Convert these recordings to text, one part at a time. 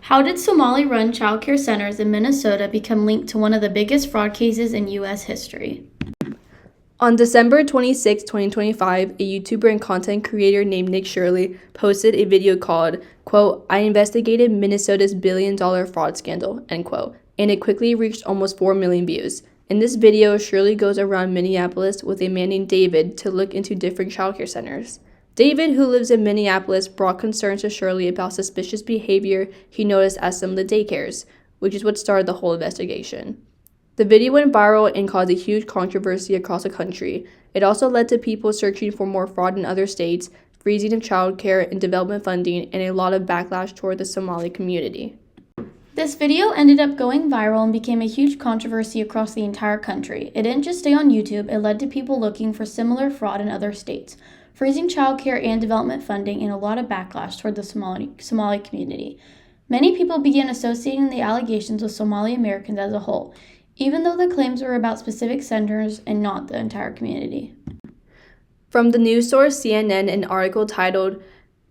How did Somali-run childcare centers in Minnesota become linked to one of the biggest fraud cases in U.S. history? On December 26, 2025, a YouTuber and content creator named Nick Shirley posted a video called, quote, "I investigated Minnesota's billion-dollar fraud scandal," end quote, and it quickly reached almost 4 million views. In this video, Shirley goes around Minneapolis with a man named David to look into different childcare centers. David, who lives in Minneapolis, brought concerns to Shirley about suspicious behavior he noticed at some of the daycares, which is what started the whole investigation. The video went viral and caused a huge controversy across the country. It also led to people searching for more fraud in other states, freezing of childcare and development funding, and a lot of backlash toward the Somali community. This video ended up going viral and became a huge controversy across the entire country. It didn't just stay on YouTube, it led to people looking for similar fraud in other states, freezing childcare and development funding, and a lot of backlash toward the Somali community. Many people began associating the allegations with Somali Americans as a whole, even though the claims were about specific centers and not the entire community. From the news source CNN, an article titled,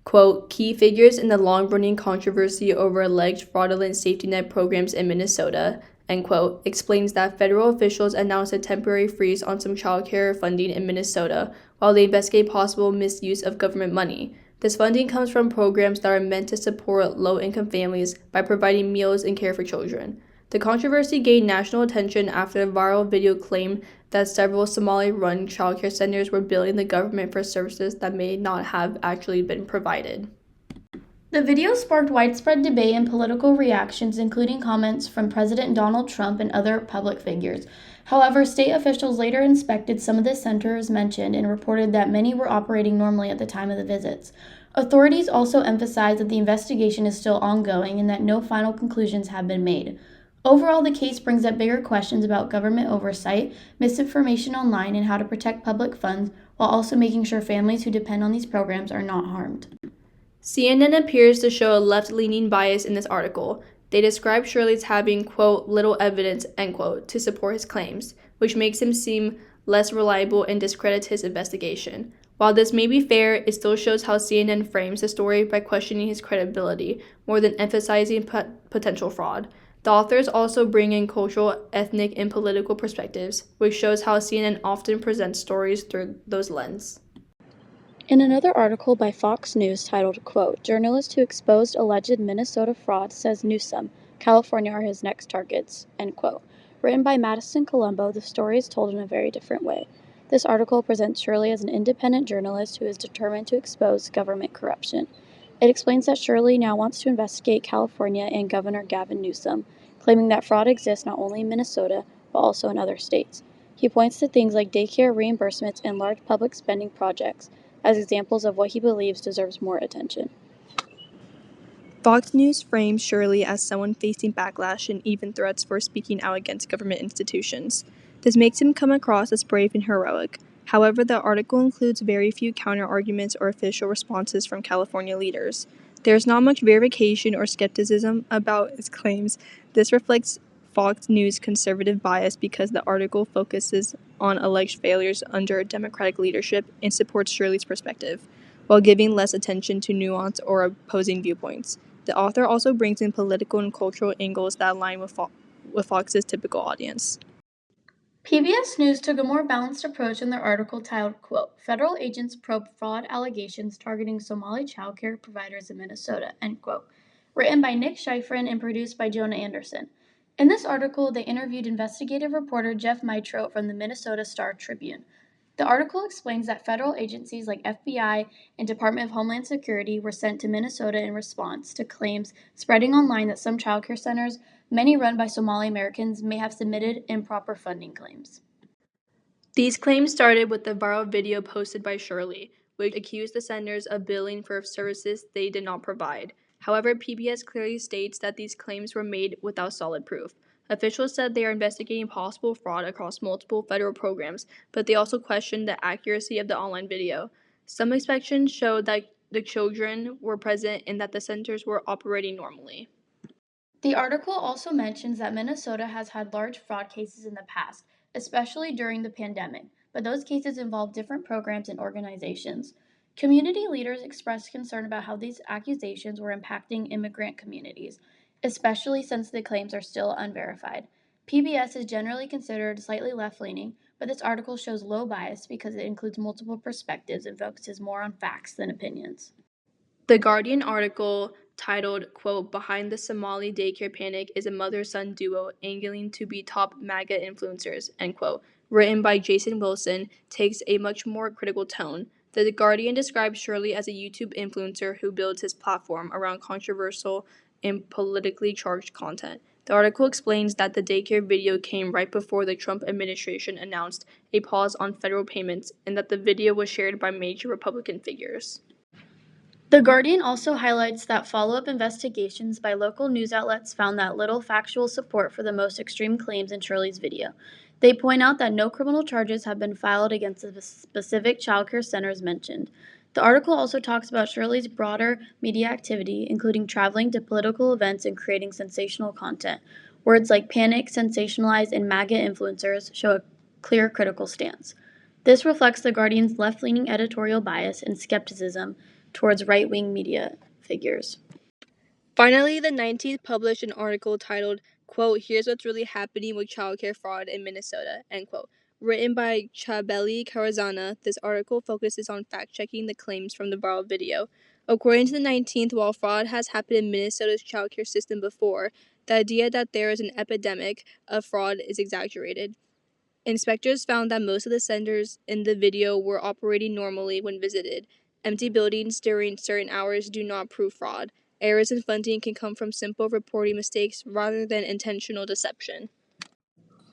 quote, "Key Figures in the Long-Running Controversy Over Alleged Fraudulent Safety Net Programs in Minnesota," end quote, explains that federal officials announced a temporary freeze on some childcare funding in Minnesota while they investigate possible misuse of government money. This funding comes from programs that are meant to support low-income families by providing meals and care for children. The controversy gained national attention after a viral video claimed that several Somali-run childcare centers were billing the government for services that may not have actually been provided. The video sparked widespread debate and political reactions, including comments from President Donald Trump and other public figures. However, state officials later inspected some of the centers mentioned and reported that many were operating normally at the time of the visits. Authorities also emphasized that the investigation is still ongoing and that no final conclusions have been made. Overall, the case brings up bigger questions about government oversight, misinformation online, and how to protect public funds while also making sure families who depend on these programs are not harmed. CNN appears to show a left-leaning bias in this article. They describe Shirley as having, quote, "little evidence," end quote, to support his claims, which makes him seem less reliable and discredits his investigation. While this may be fair, it still shows how CNN frames the story by questioning his credibility more than emphasizing potential fraud. The authors also bring in cultural, ethnic, and political perspectives, which shows how CNN often presents stories through those lenses. In another article by Fox News titled, quote, "Journalist who exposed alleged Minnesota fraud says Newsom, California are his next targets," end quote. Written by Madison Colombo, the story is told in a very different way. This article presents Shirley as an independent journalist who is determined to expose government corruption. It explains that Shirley now wants to investigate California and Governor Gavin Newsom, claiming that fraud exists not only in Minnesota, but also in other states. He points to things like daycare reimbursements and large public spending projects as examples of what he believes deserves more attention. Fox News frames Shirley as someone facing backlash and even threats for speaking out against government institutions. This makes him come across as brave and heroic. However, the article includes very few counter-arguments or official responses from California leaders. There's not much verification or skepticism about his claims. This reflects Fox News' conservative bias because the article focuses on alleged failures under Democratic leadership and supports Shirley's perspective, while giving less attention to nuance or opposing viewpoints. The author also brings in political and cultural angles that align with Fox's typical audience. PBS News took a more balanced approach in their article titled, quote, "Federal agents probe fraud allegations targeting Somali childcare providers in Minnesota," end quote. Written by Nick Schifrin and produced by Jonah Anderson. In this article, they interviewed investigative reporter Jeff Mitro from the Minnesota Star Tribune. The article explains that federal agencies like FBI and Department of Homeland Security were sent to Minnesota in response to claims spreading online that some childcare centers, many run by Somali Americans, may have submitted improper funding claims. These claims started with the viral video posted by Shirley, which accused the centers of billing for services they did not provide. However, PBS clearly states that these claims were made without solid proof. Officials said they are investigating possible fraud across multiple federal programs, but they also questioned the accuracy of the online video. Some inspections showed that the children were present and that the centers were operating normally. The article also mentions that Minnesota has had large fraud cases in the past, especially during the pandemic, but those cases involve different programs and organizations. Community leaders expressed concern about how these accusations were impacting immigrant communities. especially since the claims are still unverified. PBS is generally considered slightly left leaning, but this article shows low bias because it includes multiple perspectives and focuses more on facts than opinions. The Guardian article titled, quote, Behind the Somali Daycare Panic is a mother-son duo angling to be top MAGA influencers, end quote, written by Jason Wilson, takes a much more critical tone. The Guardian describes Shirley as a YouTube influencer who builds his platform around controversial and politically charged content. The article explains that the daycare video came right before the Trump administration announced a pause on federal payments and that the video was shared by major Republican figures. The Guardian also highlights that follow-up investigations by local news outlets found that little factual support for the most extreme claims in Shirley's video. They point out that no criminal charges have been filed against the specific childcare centers mentioned. The article also talks about Shirley's broader media activity, including traveling to political events and creating sensational content. Words like panic, sensationalize, and MAGA influencers show a clear critical stance. This reflects the Guardian's left-leaning editorial bias and skepticism towards right-wing media figures. Finally, the 19th published an article titled, quote, Here's what's really happening with childcare fraud in Minnesota, end quote. Written by Chabeli Carazana, this article focuses on fact-checking the claims from the viral video. According to the 19th, while fraud has happened in Minnesota's childcare system before, the idea that there is an epidemic of fraud is exaggerated. Inspectors found that most of the centers in the video were operating normally when visited. Empty buildings during certain hours do not prove fraud. Errors in funding can come from simple reporting mistakes rather than intentional deception.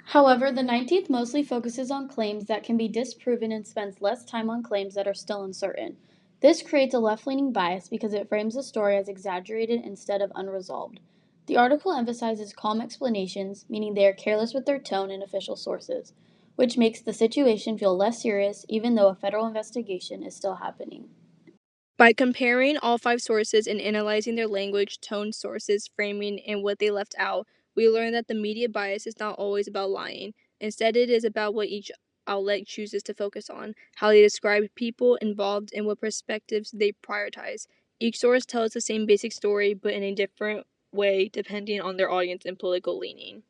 However, the 19th mostly focuses on claims that can be disproven and spends less time on claims that are still uncertain. This creates a left-leaning bias because it frames the story as exaggerated instead of unresolved. The article emphasizes calm explanations, meaning they are careless with their tone and official sources, which makes the situation feel less serious even though a federal investigation is still happening. By comparing all 5 sources and analyzing their language, tone, sources, framing, and what they left out, we learn that the media bias is not always about lying. Instead, it is about what each outlet chooses to focus on, how they describe people involved, and what perspectives they prioritize. Each source tells the same basic story, but in a different way depending on their audience and political leaning.